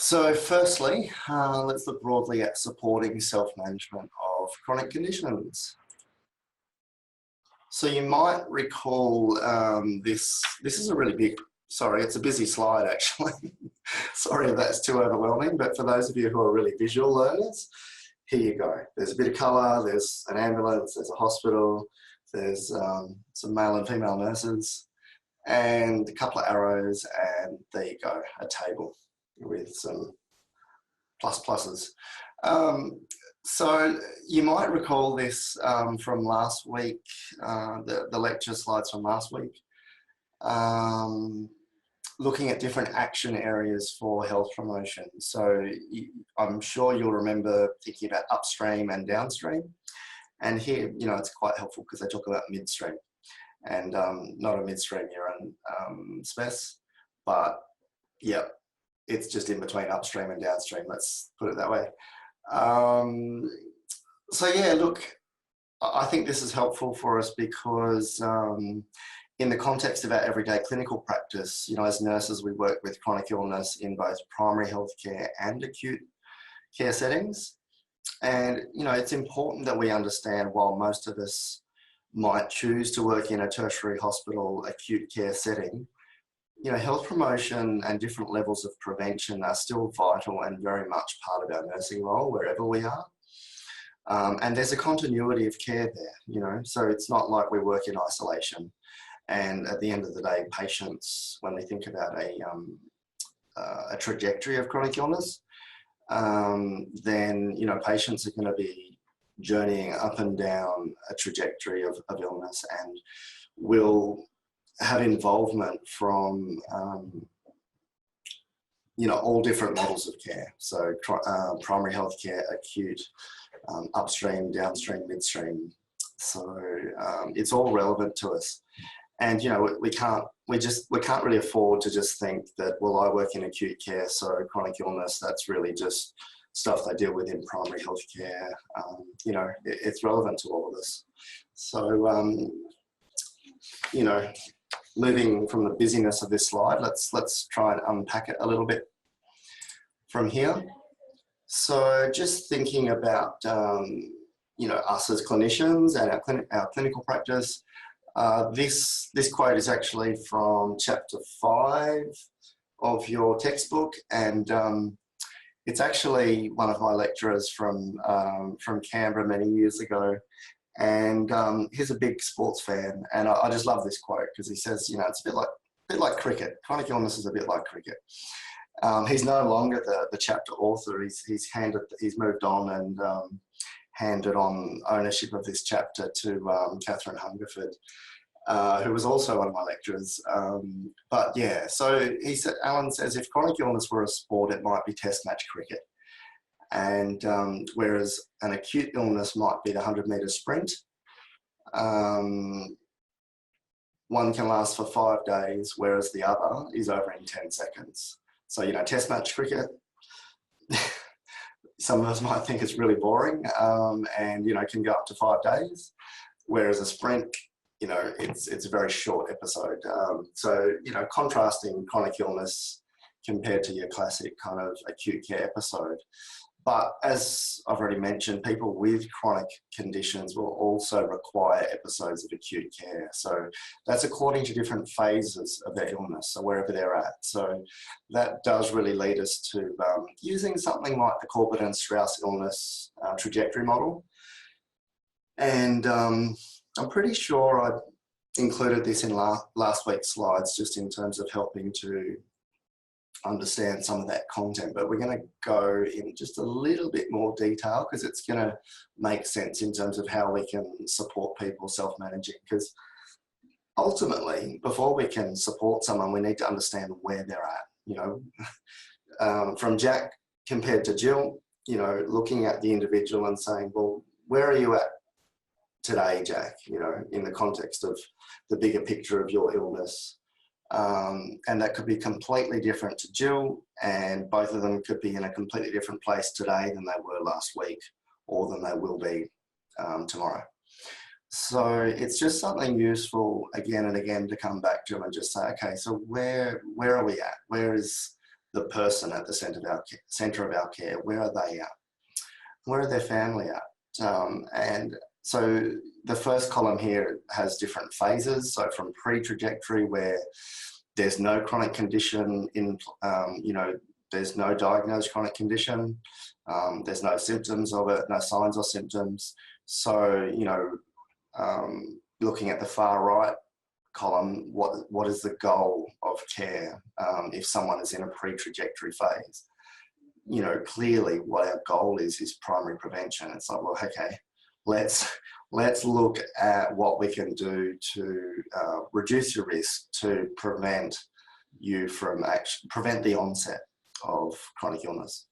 So firstly, let's look broadly at supporting self-management of chronic conditions. So you might recall this is a really big, sorry, it's a busy slide actually. Sorry if that's too overwhelming, but for those of you who are really visual learners, here you go. There's a bit of colour, there's an ambulance, there's a hospital, there's some male and female nurses, and a couple of arrows, and there you go, a table with some pluses. So you might recall this from last week, the lecture slides from last week, looking at different action areas for health promotion. So I'm sure you'll remember thinking about upstream and downstream. And here, you know, it's quite helpful because they talk about midstream and not a midstream urine spec, but yeah, it's just in between upstream and downstream, let's put it that way. So yeah, look, I think this is helpful for us because in the context of our everyday clinical practice, you know, as nurses, we work with chronic illness in both primary healthcare and acute care settings. And, you know, it's important that we understand while most of us might choose to work in a tertiary hospital acute care setting, you know, health promotion and different levels of prevention are still vital and very much part of our nursing role wherever we are. And there's a continuity of care there, you know, so it's not like we work in isolation. And at the end of the day, patients, when we think about a trajectory of chronic illness, then, you know, patients are going to be journeying up and down a trajectory of illness and will have involvement from, you know, all different levels of care. So primary healthcare, acute, upstream, downstream, midstream. So it's all relevant to us. And, you know, we can't really afford to just think that, well, I work in acute care, so chronic illness, that's really just stuff they deal with in primary healthcare. You know, it's relevant to all of us. So, you know, moving from the busyness of this slide, let's try and unpack it a little bit from here. So just thinking about, you know, us as clinicians and our clinical practice, this quote is actually from chapter 5 of your textbook, and it's actually one of my lecturers from Canberra many years ago. And he's a big sports fan, and I just love this quote because he says, you know, it's a bit like cricket. Chronic illness is a bit like cricket. He's no longer the chapter author. He's moved on and handed on ownership of this chapter to Catherine Hungerford, who was also one of my lecturers. But yeah, so he said, Alan says, if chronic illness were a sport, it might be test match cricket. And whereas an acute illness might be the 100-metre sprint, one can last for 5 days, whereas the other is over in 10 seconds. So, you know, test match cricket, some of us might think it's really boring and, you know, can go up to 5 days, whereas a sprint, you know, it's a very short episode. So, you know, contrasting chronic illness compared to your classic kind of acute care episode. But as I've already mentioned, people with chronic conditions will also require episodes of acute care. So that's according to different phases of their illness, so wherever they're at. So that does really lead us to using something like the Corbett and Strauss illness trajectory model. And I'm pretty sure I included this in last week's slides, just in terms of helping to understand some of that content, but we're going to go in just a little bit more detail because it's going to make sense in terms of how we can support people self-managing, because ultimately, before we can support someone, we need to understand where they're at. You know, from Jack compared to Jill, you know, looking at the individual and saying, well, where are you at today, Jack, you know, in the context of the bigger picture of your illness. And that could be completely different to Jill, and both of them could be in a completely different place today than they were last week, or than they will be tomorrow. So it's just something useful again and again to come back to and just say, okay, so where are we at? Where is the person at the center of our care. Where are they at? Where are their family at? And so the first column here has different phases. So from pre-trajectory, where there's no chronic condition in, there's no diagnosed chronic condition. There's no symptoms of it, no signs or symptoms. So, looking at the far right column, what is the goal of care if someone is in a pre-trajectory phase? Clearly what our goal is primary prevention. It's like, well, okay, let's look at what we can do to reduce your risk, to prevent the onset of chronic illness.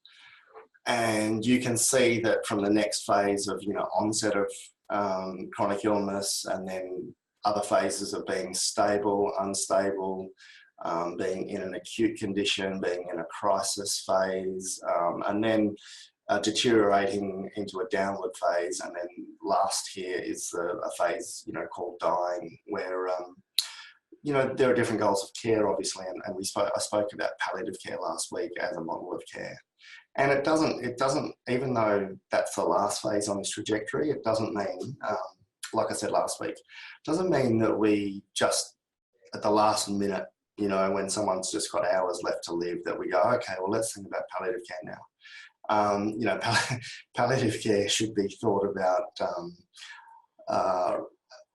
And you can see that from the next phase of, onset of chronic illness, and then other phases of being stable, unstable, being in an acute condition, being in a crisis phase, and then deteriorating into a downward phase. And then last here is a phase, called dying, where, there are different goals of care, obviously, and I spoke about palliative care last week as a model of care. And it doesn't, even though that's the last phase on this trajectory, it doesn't mean, like I said last week, doesn't mean that we just, at the last minute, when someone's just got hours left to live, that we go, okay, well, let's think about palliative care now. Palliative care should be thought about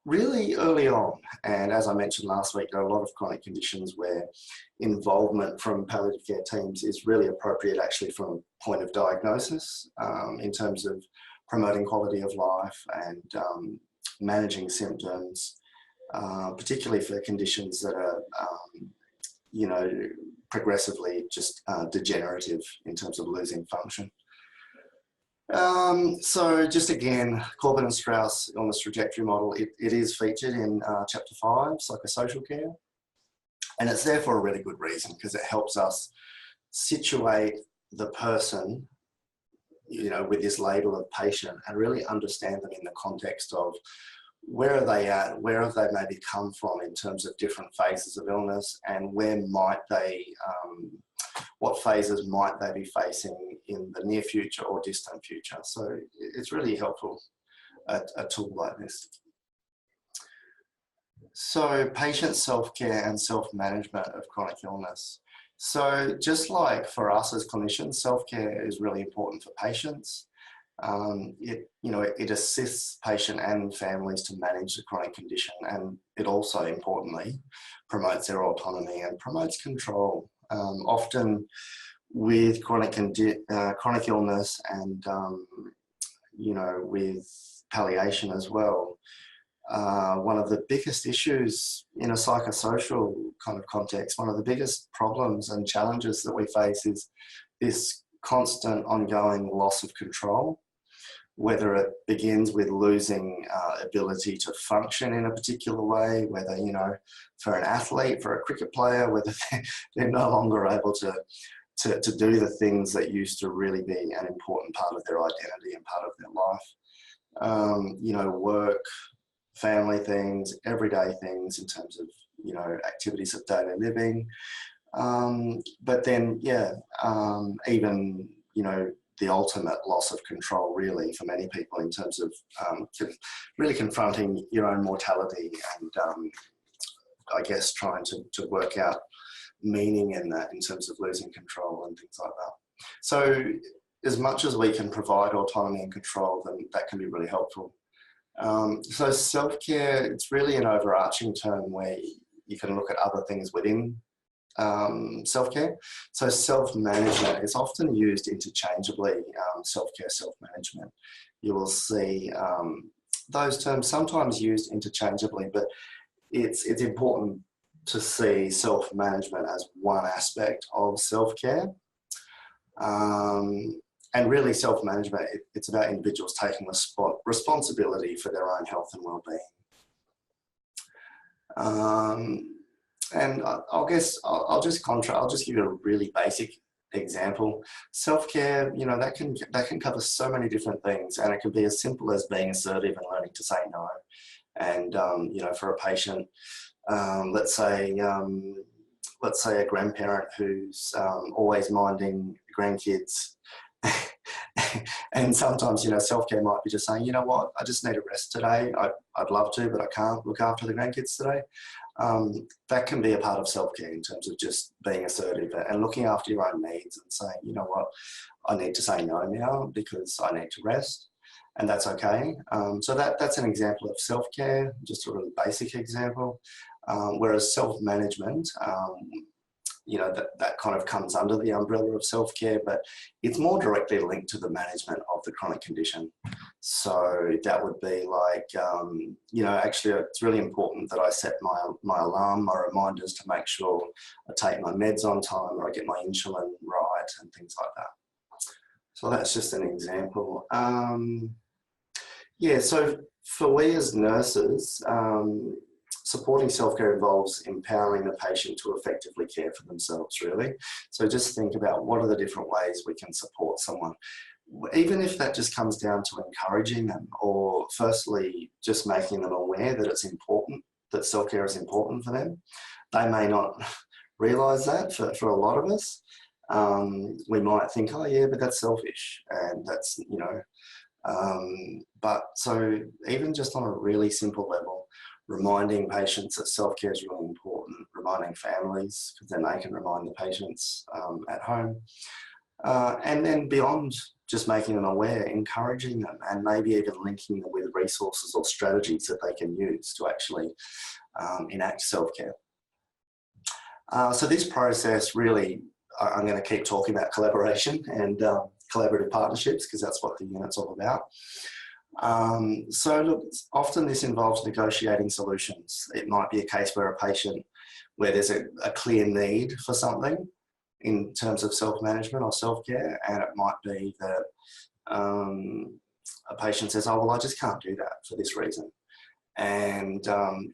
really early on. And as I mentioned last week, there are a lot of chronic conditions where involvement from palliative care teams is really appropriate, actually, from a point of diagnosis, in terms of promoting quality of life and managing symptoms, particularly for conditions that are, progressively just degenerative in terms of losing function. So just again, Corbett and Strauss illness trajectory model, it is featured in chapter 5, psychosocial care. And it's there for a really good reason, because it helps us situate the person, with this label of patient, and really understand them in the context of where are they at, where have they maybe come from in terms of different phases of illness, and where might they, what phases might they be facing in the near future or distant future. So it's really helpful, a tool like this. So patient self-care and self-management of chronic illness. So just like for us as clinicians, self-care is really important for patients. It assists patient and families to manage the chronic condition, and it also importantly promotes their autonomy and promotes control. Often with chronic illness and with palliation as well, one of the biggest issues in a psychosocial kind of context, one of the biggest problems and challenges that we face is this constant ongoing loss of control, whether it begins with losing ability to function in a particular way, whether, for an athlete, for a cricket player, whether they're no longer able to do the things that used to really be an important part of their identity and part of their life. Work, family things, everyday things in terms of, activities of daily living. But then, even, the ultimate loss of control, really, for many people in terms of really confronting your own mortality and, I guess, trying to work out meaning in that in terms of losing control and things like that. So as much as we can provide autonomy and control, then that can be really helpful. So self-care, it's really an overarching term where you can look at other things within self-care. So self-management is often used interchangeably, self-care, self-management. You will see those terms sometimes used interchangeably, but it's important to see self-management as one aspect of self-care. And really self-management, it's about individuals taking responsibility for their own health and well-being. And I'll just give you a really basic example. Self-care, that can cover so many different things, and it can be as simple as being assertive and learning to say no. And, for a patient, let's say, let's say a grandparent who's always minding grandkids. And sometimes, you know, self-care might be just saying, you know what, I just need a rest today. I'd love to, but I can't look after the grandkids today. That can be a part of self-care in terms of just being assertive and looking after your own needs and saying, you know what, I need to say no now because I need to rest, and that's okay. So that's an example of self-care, just a really basic example. Whereas self-management, you know, that kind of comes under the umbrella of self-care, but it's more directly linked to the management of the chronic condition. So that would be like, you know, actually it's really important that I set my alarm, my reminders to make sure I take my meds on time, or I get my insulin right and things like that. So that's just an example. Yeah, so for we as nurses, supporting self-care involves empowering the patient to effectively care for themselves, really. So just think about what are the different ways we can support someone, even if that just comes down to encouraging them, or firstly, just making them aware that it's important, that self-care is important for them. They may not realise that for a lot of us. We might think, oh yeah, but that's selfish, and that's, you know, but so even just on a really simple level, reminding patients that self-care is really important, reminding families, because then they can remind the patients at home. And then beyond just making them aware, encouraging them, and maybe even linking them with resources or strategies that they can use to actually enact self-care. So this process really, I'm going to keep talking about collaboration and collaborative partnerships, because that's what the unit's all about. So look, often this involves negotiating solutions. It might be a case where a patient, where there's a clear need for something in terms of self-management or self-care, and it might be that a patient says, oh, well, I just can't do that for this reason. And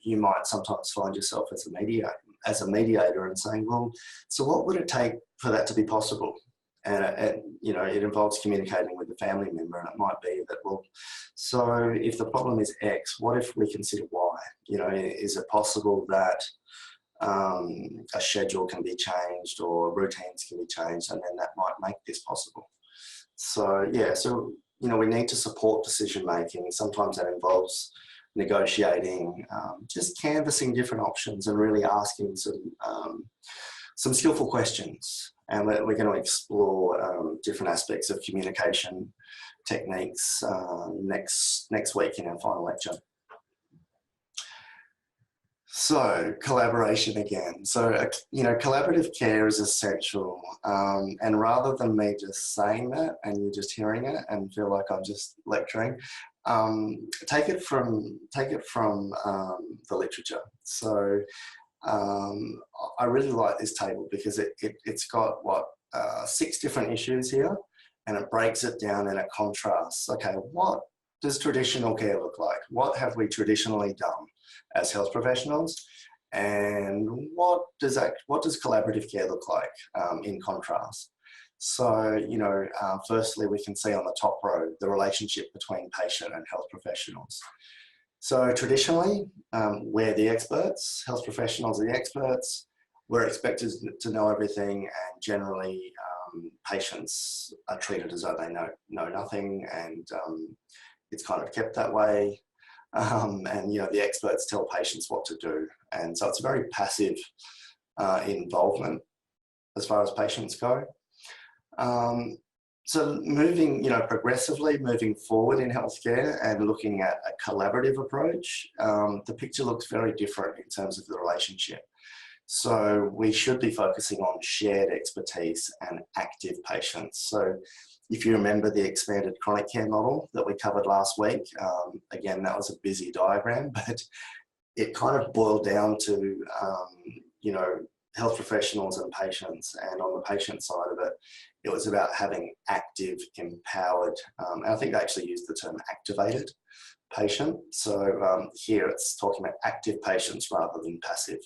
you might sometimes find yourself as a mediator and saying, well, so what would it take for that to be possible? And you know, it involves communicating with the family member, and it might be that, well, so if the problem is X, what if we consider Y? You know, is it possible that a schedule can be changed or routines can be changed, and then that might make this possible? So yeah, so you know, we need to support decision making. Sometimes that involves negotiating, just canvassing different options and really asking some skillful questions. And we're going to explore different aspects of communication techniques next week in our final lecture. So collaboration again. So, you know, collaborative care is essential. And rather than me just saying that and you just hearing it and feel like I'm just lecturing, take it from the literature. So I really like this table because it's got 6 different issues here, and it breaks it down in a contrast. Okay, what does traditional care look like? What have we traditionally done as health professionals? And what does collaborative care look like in contrast? So, you know, firstly, we can see on the top row the relationship between patient and health professionals. So traditionally, we're the experts, health professionals are the experts, we're expected to know everything, and generally patients are treated as though they know nothing, and it's kind of kept that way. And, you know, the experts tell patients what to do. And so it's a very passive involvement as far as patients go. So moving, you know, progressively moving forward in healthcare and looking at a collaborative approach, the picture looks very different in terms of the relationship. So we should be focusing on shared expertise and active patients. So if you remember the expanded chronic care model that we covered last week, again, that was a busy diagram, but it kind of boiled down to, you know, health professionals and patients. And on the patient side of it, it was about having active, empowered, and I think they actually used the term activated patient. So here it's talking about active patients rather than passive.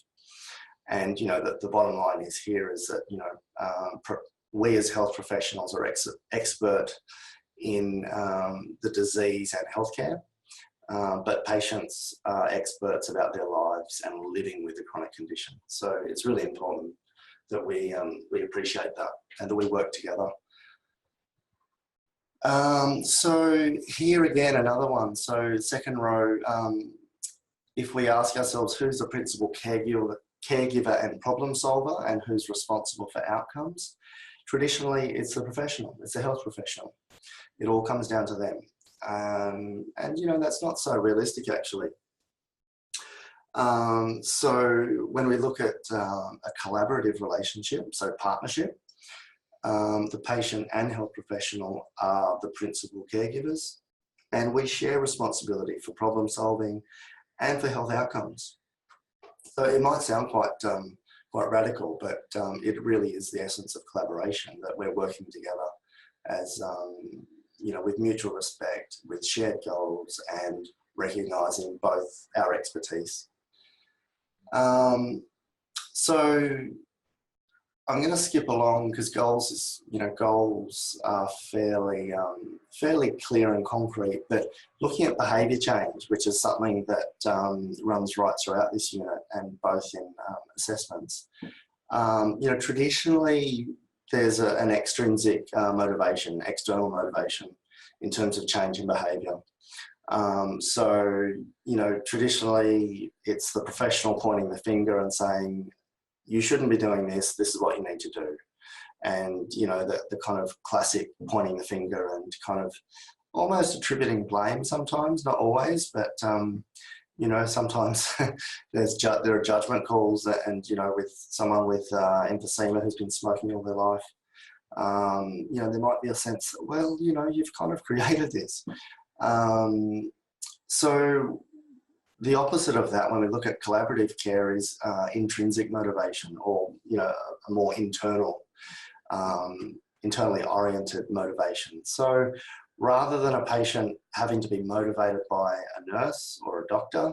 And, you know, the bottom line is here is that, you know, we as health professionals are expert in the disease and healthcare, but patients are experts about their lives and living with the chronic condition. So it's really important that we appreciate that and that we work together. So here again, another one. So second row, if we ask ourselves who's the principal caregiver and problem solver and who's responsible for outcomes, traditionally it's the professional, it's the health professional. It all comes down to them. And you know, that's not so realistic actually. So when we look at a collaborative relationship, so partnership, the patient and health professional are the principal caregivers, and we share responsibility for problem solving and for health outcomes. So it might sound quite radical, but it really is the essence of collaboration, that we're working together as, you know, with mutual respect, with shared goals and recognising both our expertise. So I'm going to skip along because goals is, you know, goals are fairly clear and concrete, but looking at behaviour change, which is something that runs right throughout this unit and both in assessments. You know, traditionally there's an extrinsic motivation, external motivation in terms of change in behaviour. So, you know, traditionally it's the professional pointing the finger and saying, you shouldn't be doing this, this is what you need to do. And, you know, the kind of classic pointing the finger and kind of almost attributing blame sometimes, not always, but, you know, sometimes there are judgment calls and, you know, with someone with emphysema who's been smoking all their life, you know, there might be a sense that, well, you know, you've kind of created this. So the opposite of that, when we look at collaborative care, is intrinsic motivation, or, you know, a more internally oriented motivation. So rather than a patient having to be motivated by a nurse or a doctor,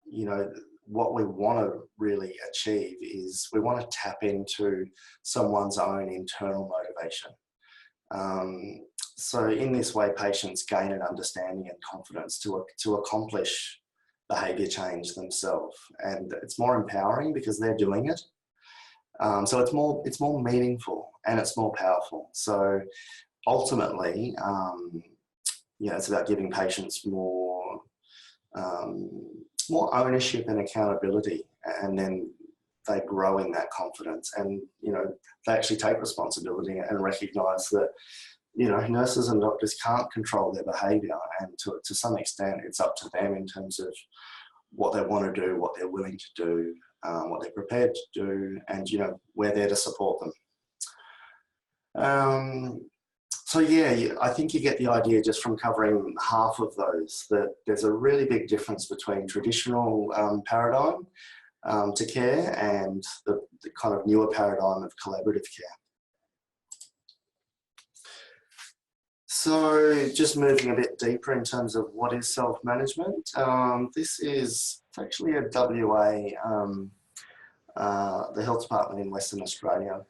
you know, what we want to really achieve is we want to tap into someone's own internal motivation. So in this way, patients gain an understanding and confidence to accomplish behaviour change themselves, and it's more empowering because they're doing it. So it's more meaningful and it's more powerful. So ultimately, you know, it's about giving patients more ownership and accountability, and then they grow in that confidence, and, you know, they actually take responsibility and recognise that, you know, nurses and doctors can't control their behaviour, and to some extent it's up to them in terms of what they want to do, what they're willing to do, what they're prepared to do, and, you know, we're there to support them. So yeah, I think you get the idea just from covering half of those, that there's a really big difference between traditional paradigm to care and the kind of newer paradigm of collaborative care. So just moving a bit deeper in terms of what is self-management. This is actually a WA, the health department in Western Australia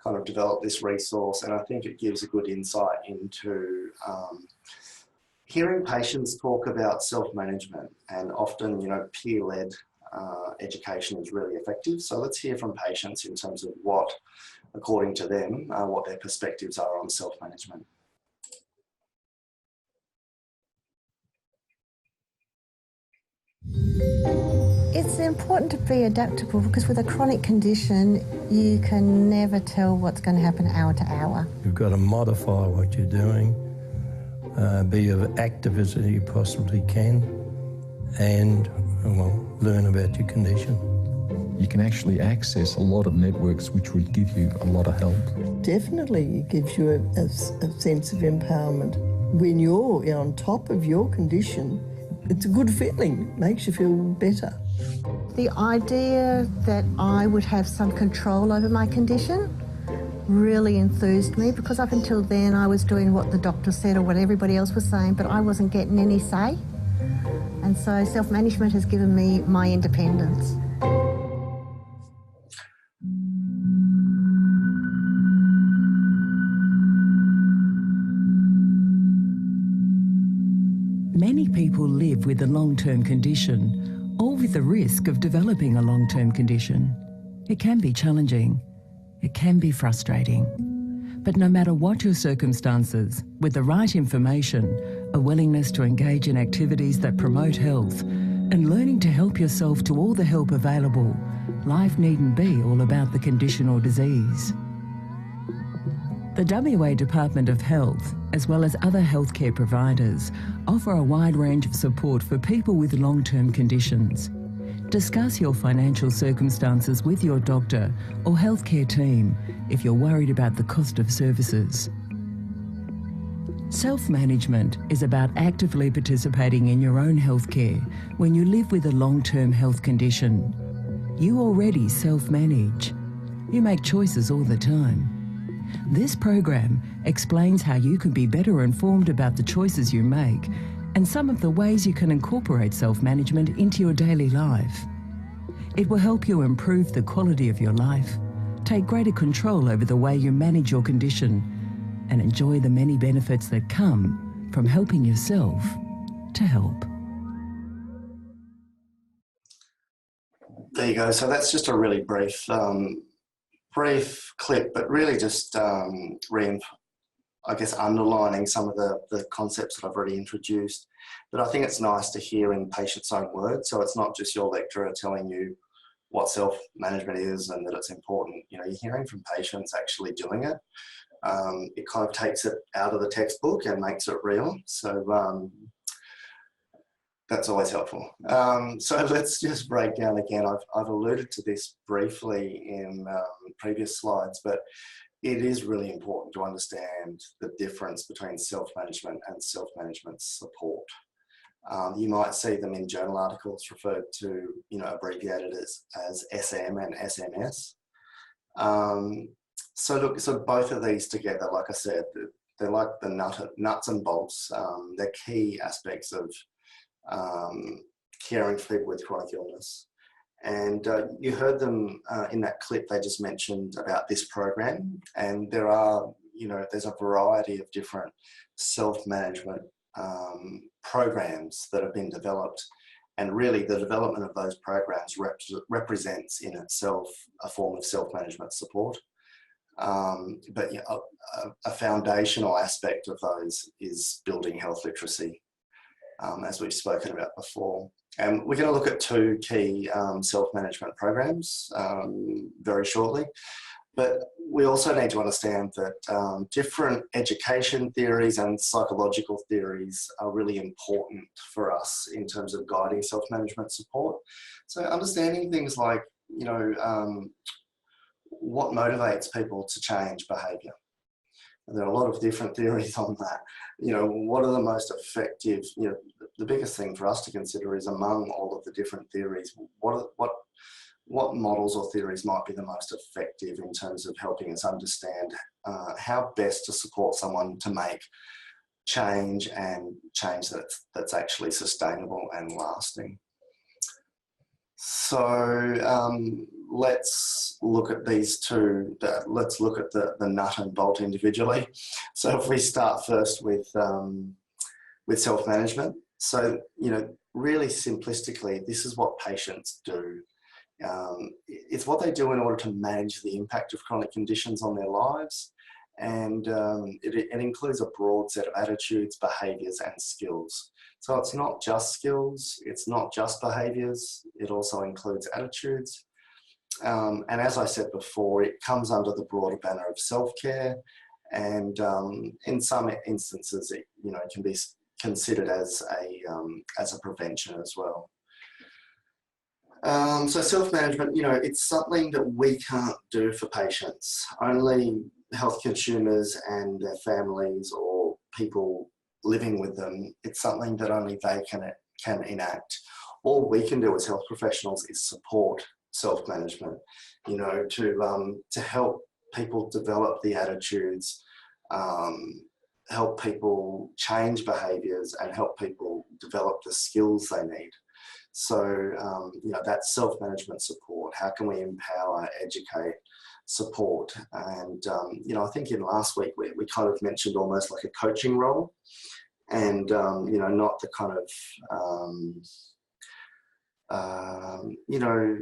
kind of developed this resource, and I think it gives a good insight into hearing patients talk about self-management, and often, you know, peer-led education is really effective. So let's hear from patients in terms of what, according to them, what their perspectives are on self-management. It's important to be adaptable, because with a chronic condition, you can never tell what's going to happen hour to hour. You've got to modify what you're doing, be as active as you possibly can, and, well, learn about your condition. You can actually access a lot of networks which would give you a lot of help. Definitely it gives you a sense of empowerment. When you're on top of your condition, it's a good feeling, it makes you feel better. The idea that I would have some control over my condition really enthused me, because up until then I was doing what the doctor said or what everybody else was saying, but I wasn't getting any say. And so self-management has given me my independence. Many people live with a long-term condition, or with the risk of developing a long-term condition. It can be challenging. It can be frustrating. But no matter what your circumstances, with the right information, a willingness to engage in activities that promote health, and learning to help yourself to all the help available, life needn't be all about the condition or disease. The WA Department of Health, as well as other healthcare providers, offer a wide range of support for people with long-term conditions. Discuss your financial circumstances with your doctor or healthcare team if you're worried about the cost of services. Self-management is about actively participating in your own healthcare when you live with a long-term health condition. You already self-manage. You make choices all the time. This program explains how you can be better informed about the choices you make and some of the ways you can incorporate self-management into your daily life. It will help you improve the quality of your life, take greater control over the way you manage your condition, and enjoy the many benefits that come from helping yourself to help. There you go. So that's just a really brief clip, but really just underlining some of the concepts that I've already introduced. But I think it's nice to hear in patients' own words. So it's not just your lecturer telling you what self-management is and that it's important. You know, you're hearing from patients actually doing it. It kind of takes it out of the textbook and makes it real. So that's always helpful. So let's just break down again. I've alluded to this briefly in previous slides, but it is really important to understand the difference between self-management and self-management support. You might see them in journal articles referred to, you know, abbreviated as SM and SMS. So both of these together, like I said, they're like the nuts and bolts. They're key aspects of caring for people with chronic illness. And you heard them in that clip they just mentioned about this program. And there are, you know, there's a variety of different self-management programs that have been developed. And really the development of those programs represents in itself a form of self-management support. But you know, a foundational aspect of those is building health literacy, as we've spoken about before. And we're going to look at two key self-management programs very shortly. But we also need to understand that different education theories and psychological theories are really important for us in terms of guiding self-management support. So understanding things like, you know, what motivates people to change behaviour. There are a lot of different theories on that. You know, what are the most effective, you know, the biggest thing for us to consider is among all of the different theories, what models or theories might be the most effective in terms of helping us understand how best to support someone to make change and change that's actually sustainable and lasting. So let's look at these two. Let's look at the nut and bolt individually. So if we start first with self-management. So, you know, really simplistically, this is what patients do. It's what they do in order to manage the impact of chronic conditions on their lives. And it includes a broad set of attitudes, behaviours and skills. So it's not just skills, it's not just behaviours, it also includes attitudes. And as I said before, it comes under the broader banner of self-care, and in some instances it, you know, can be considered as a prevention as well. So self-management, you know, it's something that we can't do for patients. Only health consumers and their families or people living with them, it's something that only they can enact. All we can do as health professionals is support self-management, you know, to help people develop the attitudes, help people change behaviours and help people develop the skills they need. So, you know, that's self-management support. How can we empower, educate, support? And, you know, I think in last week we kind of mentioned almost like a coaching role, and, you know, not the kind of, you know,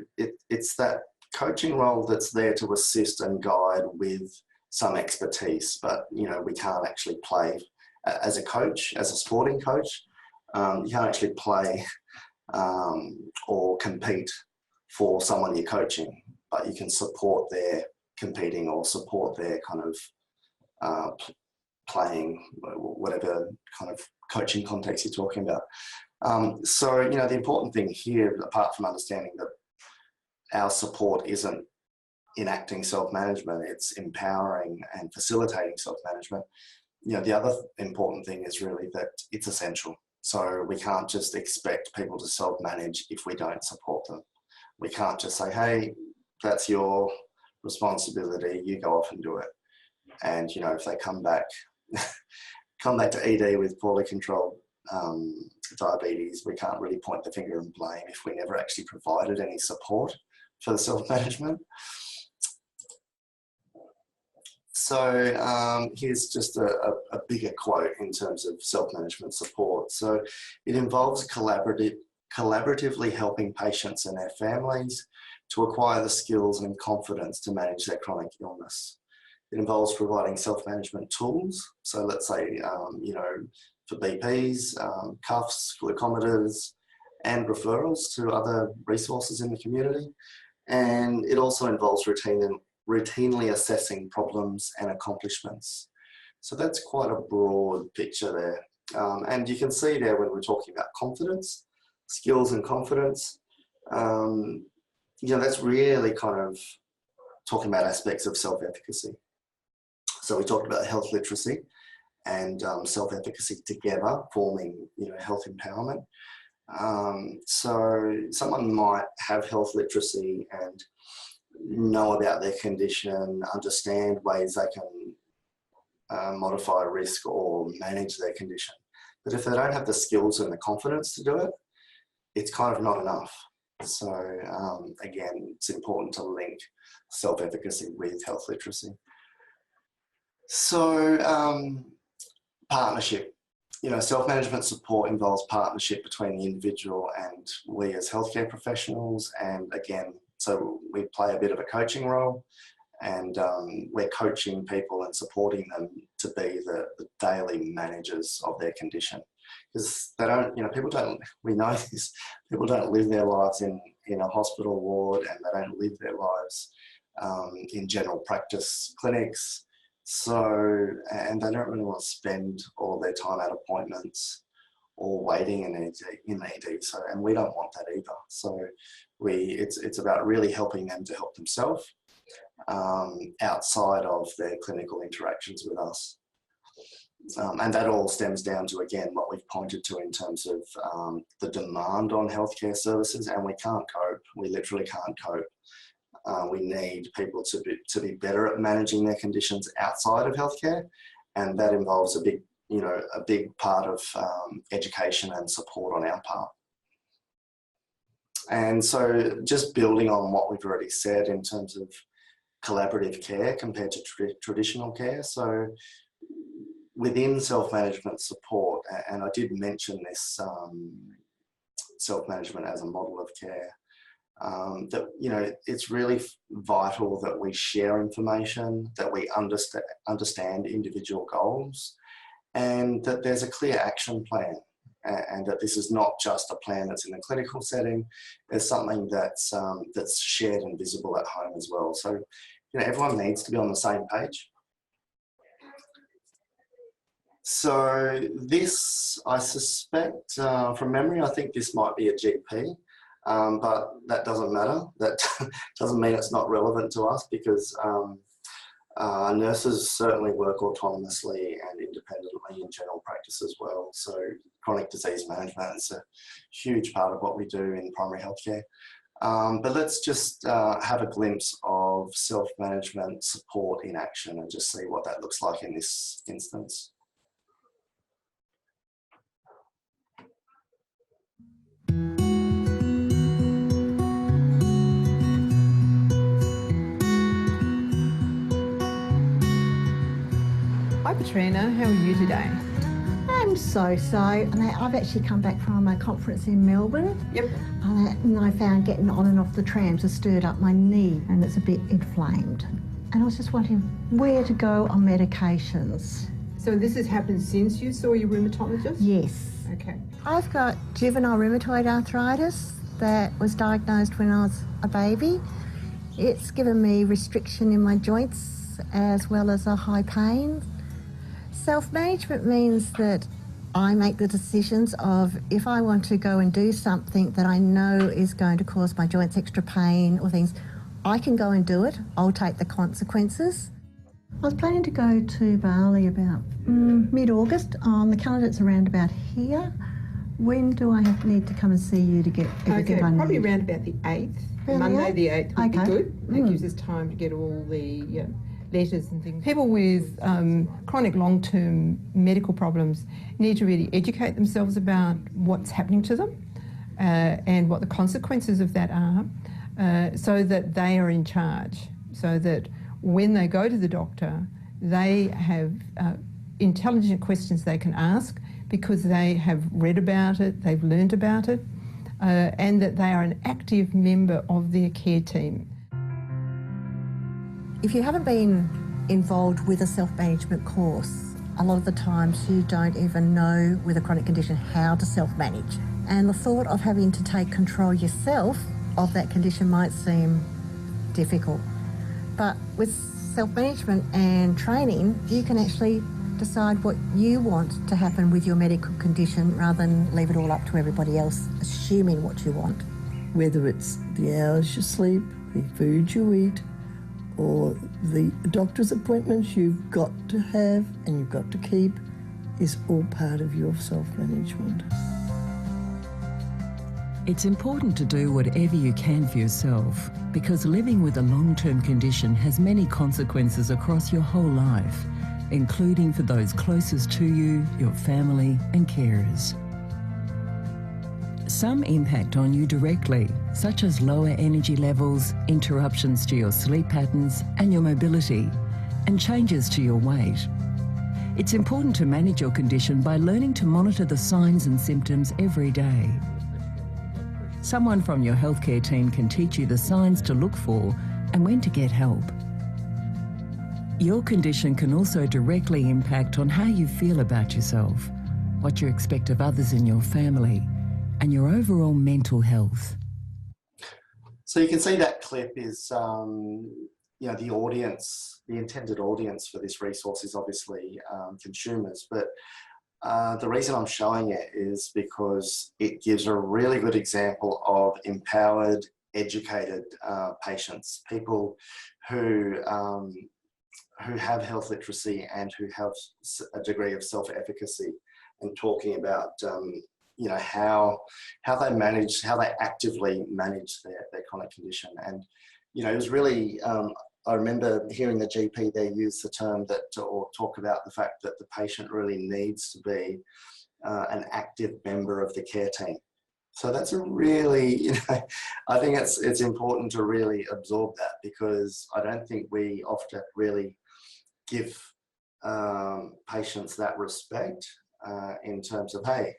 it's that coaching role that's there to assist and guide with some expertise, but we can't actually play as a coach, as a sporting coach. You can't actually play or compete for someone you're coaching, but you can support their competing or support their kind of playing, whatever kind of coaching context you're talking about. So the important thing here, apart from understanding that our support isn't enacting self-management, it's empowering and facilitating self-management. The other important thing is really that it's essential. So we can't just expect people to self-manage if we don't support them. We can't just say, hey, that's your responsibility, you go off and do it. And if they come back to ED with poorly controlled diabetes, we can't really point the finger and blame if we never actually provided any support for the self-management. So here's just a bigger quote in terms of self-management support. So it involves collaboratively helping patients and their families to acquire the skills and confidence to manage their chronic illness. It involves providing self-management tools. So let's say, for BPs, cuffs, glucometers, and referrals to other resources in the community. And it also involves routinely assessing problems and accomplishments. So that's quite a broad picture there. And you can see there when we're talking about confidence, skills and confidence, that's really kind of talking about aspects of self-efficacy. So we talked about health literacy and self-efficacy together, forming health empowerment. So someone might have health literacy and know about their condition, understand ways they can modify risk or manage their condition. But if they don't have the skills and the confidence to do it, it's kind of not enough. So again, it's important to link self-efficacy with health literacy. So partnership. Self-management support involves partnership between the individual and we as healthcare professionals. And again, so we play a bit of a coaching role, and we're coaching people and supporting them to be the daily managers of their condition. Because they don't, we know this, people don't live their lives in a hospital ward, and they don't live their lives in general practice clinics. So, and they don't really want to spend all their time at appointments or waiting in ED. So, and we don't want that either. So it's about really helping them to help themselves outside of their clinical interactions with us. And that all stems down to, again, what we've pointed to in terms of the demand on healthcare services, and we can't cope. We literally can't cope. We need people to be better at managing their conditions outside of healthcare, and that involves a big part of education and support on our part. And so just building on what we've already said in terms of collaborative care compared to traditional care. So within self-management support, and I did mention this self-management as a model of care, that it's really vital that we share information, that we understand individual goals, and that there's a clear action plan, and that this is not just a plan that's in a clinical setting. There's something that's shared and visible at home as well. So everyone needs to be on the same page. So this, I suspect, from memory, I think this might be a GP, but that doesn't matter. That doesn't mean it's not relevant to us, because nurses certainly work autonomously and independently in general practice as well. So chronic disease management is a huge part of what we do in primary healthcare. But let's just have a glimpse of self-management support in action and just see what that looks like in this instance. Hi Katrina, how are you today? I'm so-so, and I've actually come back from a conference in Melbourne. Yep. And I found getting on and off the trams has stirred up my knee, and it's a bit inflamed. And I was just wondering where to go on medications. So this has happened since you saw your rheumatologist? Yes. Okay. I've got juvenile rheumatoid arthritis that was diagnosed when I was a baby. It's given me restriction in my joints as well as a high pain. Self-management means that I make the decisions of if I want to go and do something that I know is going to cause my joints extra pain or things, I can go and do it. I'll take the consequences. I was planning to go to Bali about mid-August. On the calendar it's around about here. When do I need to come and see you to get everything I need? Probably around about the 8th. Around Monday the 8th would be good. That Mm. gives us time to get all the letters and things. People with chronic long-term medical problems need to really educate themselves about what's happening to them and what the consequences of that are, so that they are in charge, so that when they go to the doctor, they have intelligent questions they can ask because they have read about it, they've learnt about it, and that they are an active member of their care team. If you haven't been involved with a self-management course, a lot of the times you don't even know with a chronic condition how to self-manage. And the thought of having to take control yourself of that condition might seem difficult. But with self-management and training, you can actually decide what you want to happen with your medical condition rather than leave it all up to everybody else, assuming what you want. Whether it's the hours you sleep, the food you eat, or the doctor's appointments you've got to have and you've got to keep, is all part of your self-management. It's important to do whatever you can for yourself because living with a long-term condition has many consequences across your whole life, including for those closest to you, your family and carers. Some impact on you directly, such as lower energy levels, interruptions to your sleep patterns and your mobility, and changes to your weight. It's important to manage your condition by learning to monitor the signs and symptoms every day. Someone from your healthcare team can teach you the signs to look for and when to get help. Your condition can also directly impact on how you feel about yourself, what you expect of others in your family, and your overall mental health. So you can see that clip is, the audience, the intended audience for this resource is obviously consumers, but the reason I'm showing it is because it gives a really good example of empowered, educated patients, people who have health literacy and who have a degree of self-efficacy, and talking about how they actively manage their chronic condition. And it was really I remember hearing the GP there use the term or talk about the fact that the patient really needs to be an active member of the care team. So that's a really, I think it's important to really absorb that, because I don't think we often really give patients that respect in terms of, hey,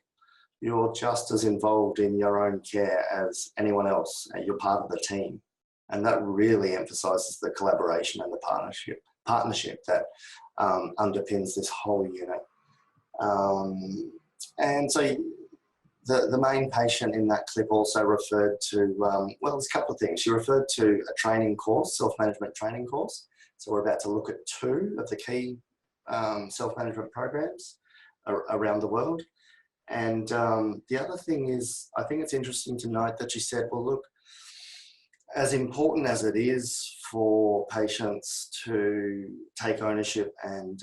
you're just as involved in your own care as anyone else, and you're part of the team. And that really emphasises the collaboration and the partnership that underpins this whole unit. And so the main patient in that clip also referred to, there's a couple of things. She referred to a training course, self-management training course. So we're about to look at 2 of the key self-management programs around the world. And the other thing is, I think it's interesting to note that she said, well, look, as important as it is for patients to take ownership and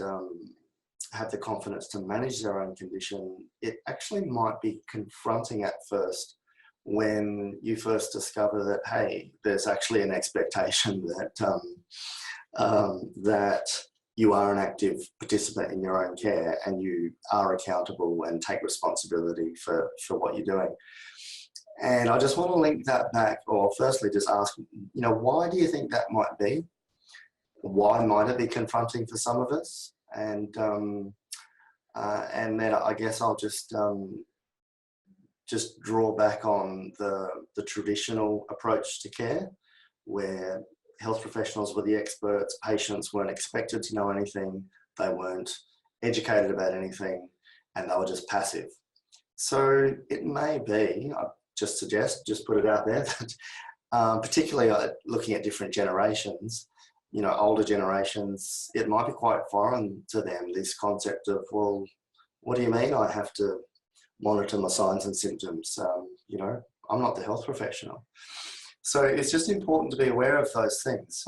have the confidence to manage their own condition, it actually might be confronting at first when you first discover that, hey, there's actually an expectation that you are an active participant in your own care and you are accountable and take responsibility for what you're doing. And I just want to link that back, or firstly just ask, why do you think that might be? Why might it be confronting for some of us? And And then I guess I'll just draw back on the traditional approach to care, where health professionals were the experts, patients weren't expected to know anything, they weren't educated about anything, and they were just passive. So it may be, I just put it out there, that particularly looking at different generations, you know, older generations, it might be quite foreign to them, this concept of, well, what do you mean I have to monitor my signs and symptoms? You know, I'm not the health professional. So it's just important to be aware of those things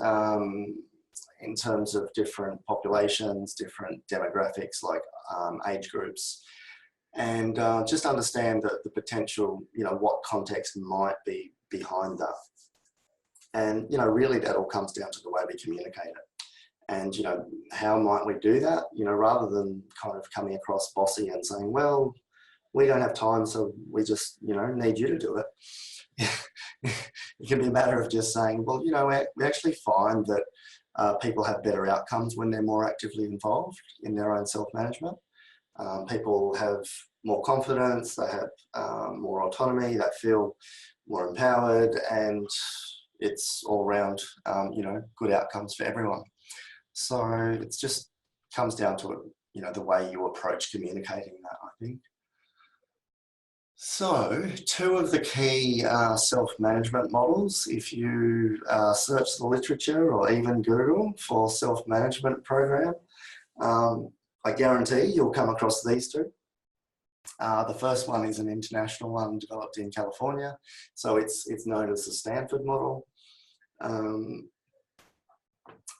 in terms of different populations, different demographics, like age groups, and just understand the potential, you know, what context might be behind that. And, you know, really that all comes down to the way we communicate it. And, you know, how might we do that? You know, rather than kind of coming across bossy and saying, well, we don't have time, so we just, you know, need you to do it. It can be a matter of just saying, well, you know, we actually find that people have better outcomes when they're more actively involved in their own self-management. People have more confidence, they have more autonomy, they feel more empowered, and it's all around, you know, good outcomes for everyone. So it just comes down to, you know, the way you approach communicating that, I think. So, two of the key self-management models, if you search the literature or even Google for self-management program, I guarantee you'll come across these two. The first one is an international one developed in California, so it's known as the Stanford model.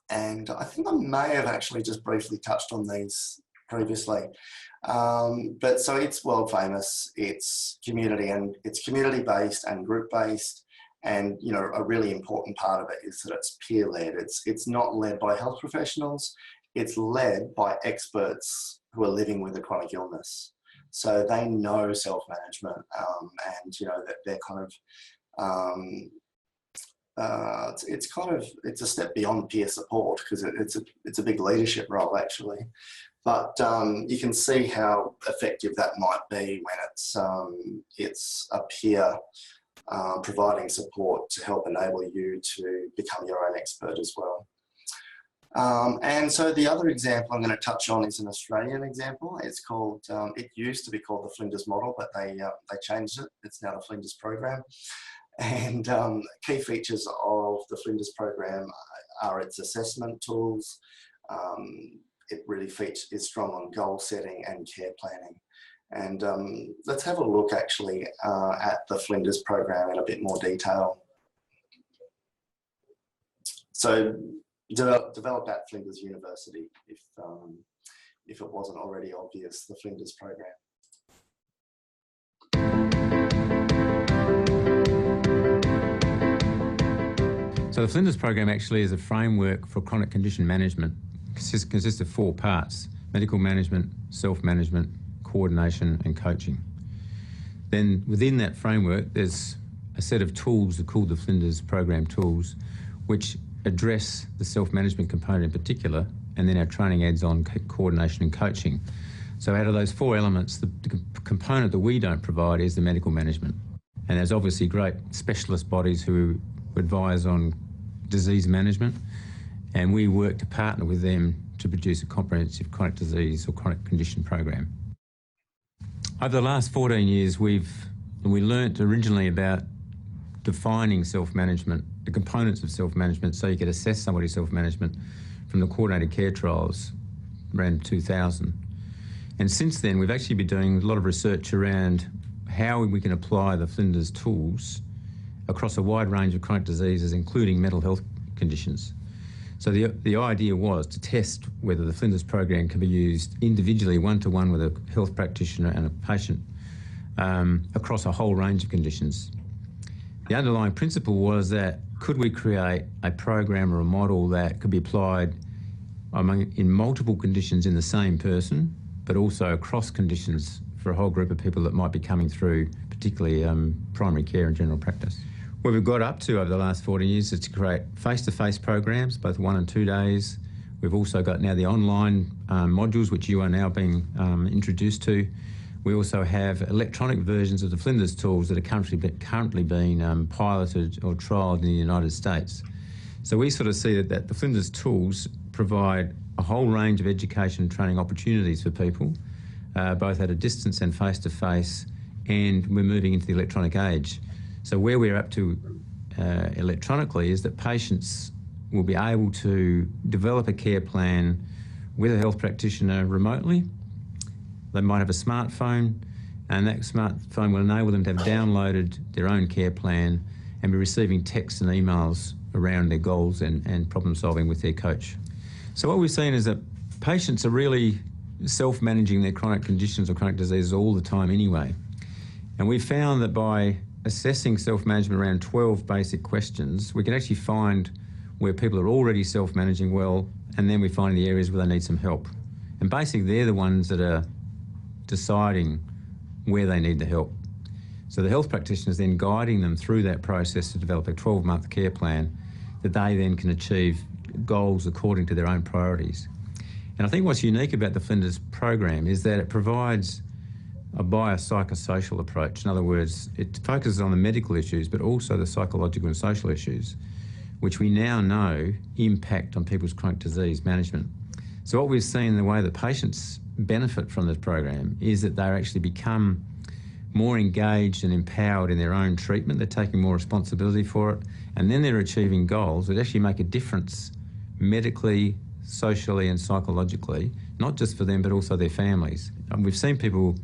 And I think I may have actually just briefly touched on these previously. But so it's world famous, it's community-based and group-based, and, you know, a really important part of it is that it's peer-led. It's not led by health professionals, it's led by experts who are living with a chronic illness. So they know self-management, and, you know, that they're kind of, it's a step beyond peer support, because it's a big leadership role actually. But you can see how effective that might be when it's a peer providing support to help enable you to become your own expert as well. And so the other example I'm going to touch on is an Australian example. It's called, it used to be called the Flinders model, but they changed it. It's now the Flinders program. And key features of the Flinders program are its assessment tools. It really is strong on goal setting and care planning. And let's have a look actually at the Flinders program in a bit more detail. So developed at Flinders University, if it wasn't already obvious, the Flinders program. So the Flinders program actually is a framework for chronic condition management. It consists of 4 parts: medical management, self-management, coordination and coaching. Then within that framework there's a set of tools called the Flinders program tools, which address the self-management component in particular, and then our training adds on coordination and coaching. So out of those 4 elements, the component that we don't provide is the medical management. And there's obviously great specialist bodies who advise on disease management, and we work to partner with them to produce a comprehensive chronic disease or chronic condition program. Over the last 14 years, we learnt originally about defining self-management, the components of self-management, so you could assess somebody's self-management from the coordinated care trials around 2000. And since then, we've actually been doing a lot of research around how we can apply the Flinders tools across a wide range of chronic diseases, including mental health conditions. So the idea was to test whether the Flinders program can be used individually, one-to-one with a health practitioner and a patient, across a whole range of conditions. The underlying principle was that could we create a program or a model that could be applied in multiple conditions in the same person, but also across conditions for a whole group of people that might be coming through, particularly primary care and general practice. What we've got up to over the last 14 years is to create face-to-face programs, both 1 and 2 days, We've also got now the online modules, which you are now being introduced to. We also have electronic versions of the Flinders tools that are currently being piloted or trialled in the United States. So we sort of see that the Flinders tools provide a whole range of education and training opportunities for people, both at a distance and face-to-face, and we're moving into the electronic age. So where we're up to electronically is that patients will be able to develop a care plan with a health practitioner remotely. They might have a smartphone, and that smartphone will enable them to have downloaded their own care plan and be receiving texts and emails around their goals and problem solving with their coach. So what we've seen is that patients are really self-managing their chronic conditions or chronic diseases all the time anyway. And we found that by assessing self-management around 12 basic questions, we can actually find where people are already self-managing well, and then we find the areas where they need some help. And basically they're the ones that are deciding where they need the help. So the health practitioner is then guiding them through that process to develop a 12-month care plan that they then can achieve goals according to their own priorities. And I think what's unique about the Flinders program is that it provides a biopsychosocial approach. In other words, it focuses on the medical issues, but also the psychological and social issues, which we now know impact on people's chronic disease management. So what we've seen in the way that patients benefit from this program is that they actually become more engaged and empowered in their own treatment. They're taking more responsibility for it, and then they're achieving goals that actually make a difference medically, socially and psychologically, not just for them but also their families. And we've seen people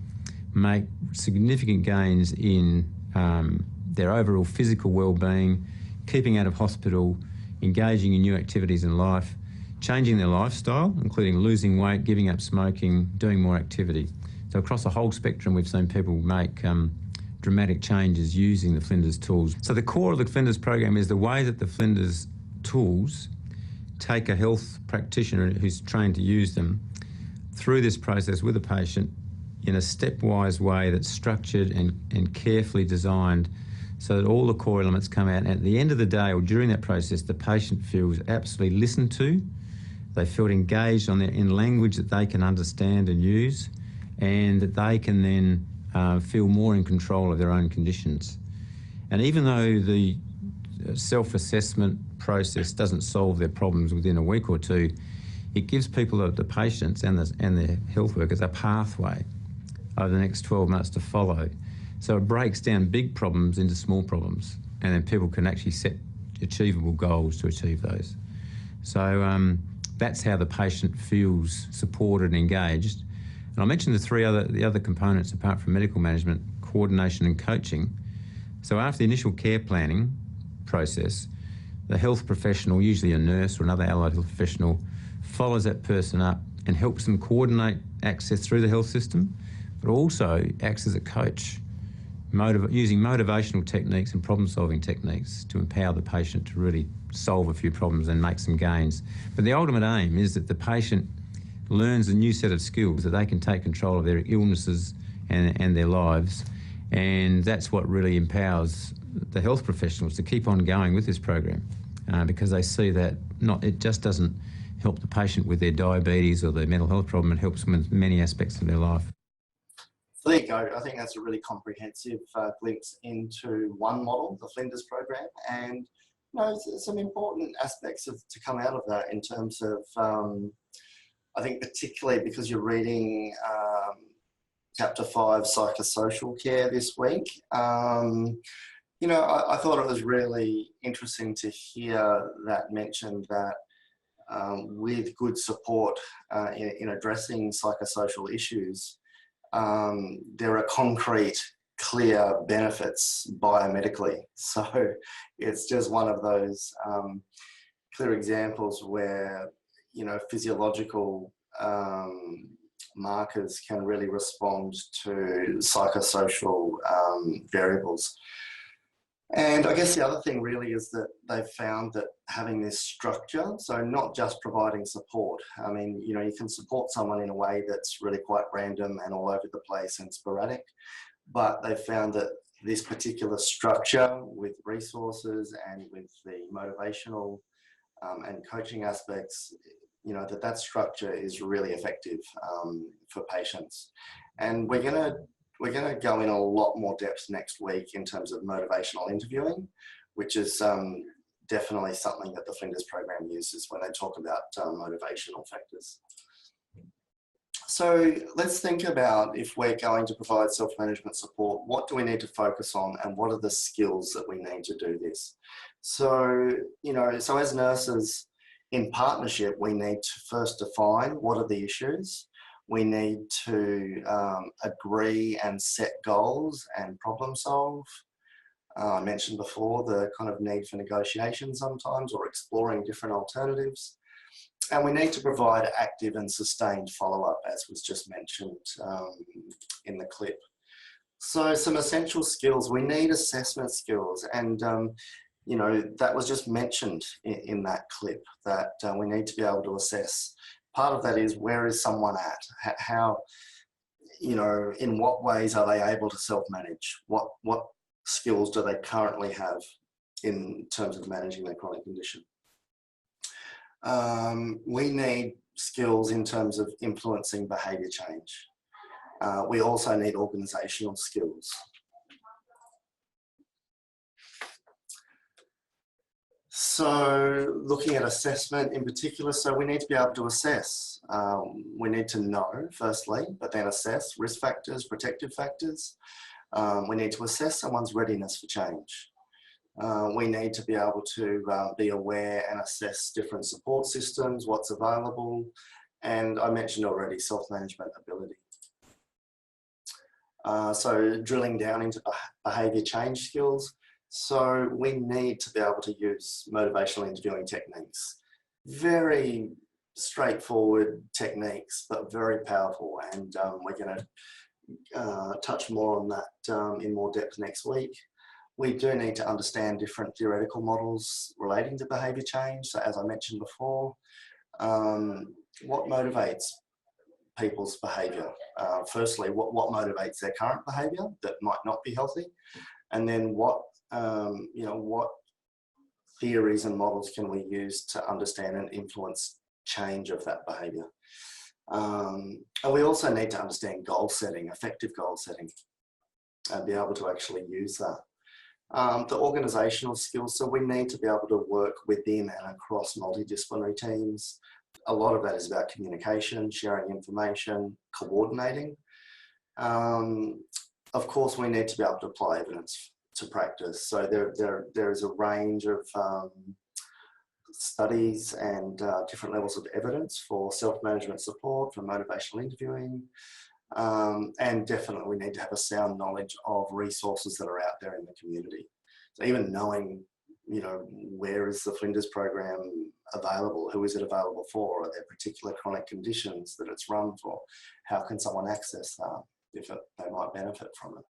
make significant gains in their overall physical well-being, keeping out of hospital, engaging in new activities in life, changing their lifestyle, including losing weight, giving up smoking, doing more activity. So across the whole spectrum, we've seen people make dramatic changes using the Flinders tools. So the core of the Flinders program is the way that the Flinders tools take a health practitioner who's trained to use them through this process with a patient in a stepwise way that's structured and carefully designed so that all the core elements come out. And at the end of the day, or during that process, the patient feels absolutely listened to. They feel engaged in language that they can understand and use, and that they can then feel more in control of their own conditions. And even though the self-assessment process doesn't solve their problems within a week or two, it gives people, the patients and the health workers, a pathway over the next 12 months to follow. So it breaks down big problems into small problems, and then people can actually set achievable goals to achieve those. So that's how the patient feels supported and engaged. And I mentioned the other components apart from medical management, coordination and coaching. So after the initial care planning process, the health professional, usually a nurse or another allied health professional, follows that person up and helps them coordinate access through the health system, but also acts as a coach, using motivational techniques and problem-solving techniques to empower the patient to really solve a few problems and make some gains. But the ultimate aim is that the patient learns a new set of skills that they can take control of their illnesses and their lives, and that's what really empowers the health professionals to keep on going with this program, because they see that it just doesn't help the patient with their diabetes or their mental health problem, it helps them in many aspects of their life. So there you go. I think that's a really comprehensive glimpse into one model, the Flinders program, and some important aspects to come out of that in terms of, I think particularly because you're reading Chapter 5, Psychosocial Care this week. I thought it was really interesting to hear that mentioned that with good support in addressing psychosocial issues, there are concrete, clear benefits biomedically. So it's just one of those clear examples where, physiological markers can really respond to psychosocial variables. And I guess the other thing really is that they've found that having this structure, so not just providing support, I mean, you can support someone in a way that's really quite random and all over the place and sporadic, but they've found that this particular structure with resources and with the motivational and coaching aspects, that structure is really effective for patients. And we're gonna go in a lot more depth next week in terms of motivational interviewing, which is definitely something that the Flinders program uses when they talk about motivational factors. So let's think about, if we're going to provide self-management support, what do we need to focus on and what are the skills that we need to do this? So, so as nurses in partnership, we need to first define what are the issues. We need to agree and set goals and problem solve. I mentioned before the kind of need for negotiation sometimes, or exploring different alternatives. And we need to provide active and sustained follow-up, as was just mentioned in the clip. So some essential skills, we need assessment skills. And, that was just mentioned in that clip, that we need to be able to assess. Part of that is, where is someone at? How, in what ways are they able to self-manage? What skills do they currently have in terms of managing their chronic condition? We need skills in terms of influencing behaviour change. We also need organisational skills. So looking at assessment in particular, so we need to be able to assess. We need to know, firstly, but then assess risk factors, protective factors. We need to assess someone's readiness for change. We need to be able to be aware and assess different support systems, what's available, and I mentioned already self-management ability. So drilling down into behaviour change skills. So we need to be able to use motivational interviewing techniques. Very straightforward techniques, but very powerful, and we're going to touch more on that in more depth next week. We do need to understand different theoretical models relating to behaviour change. So as I mentioned before, what motivates people's behaviour? Firstly, what motivates their current behaviour that might not be healthy? And then what theories and models can we use to understand and influence change of that behaviour? And we also need to understand goal setting, effective goal setting, and be able to actually use that. The organisational skills, so we need to be able to work within and across multidisciplinary teams. A lot of that is about communication, sharing information, coordinating. Of course, we need to be able to apply evidence to practice. So there is a range of studies and different levels of evidence for self-management support, for motivational interviewing, and definitely we need to have a sound knowledge of resources that are out there in the community. So even knowing, where is the Flinders program available? Who is it available for? Are there particular chronic conditions that it's run for? How can someone access that if they might benefit from it?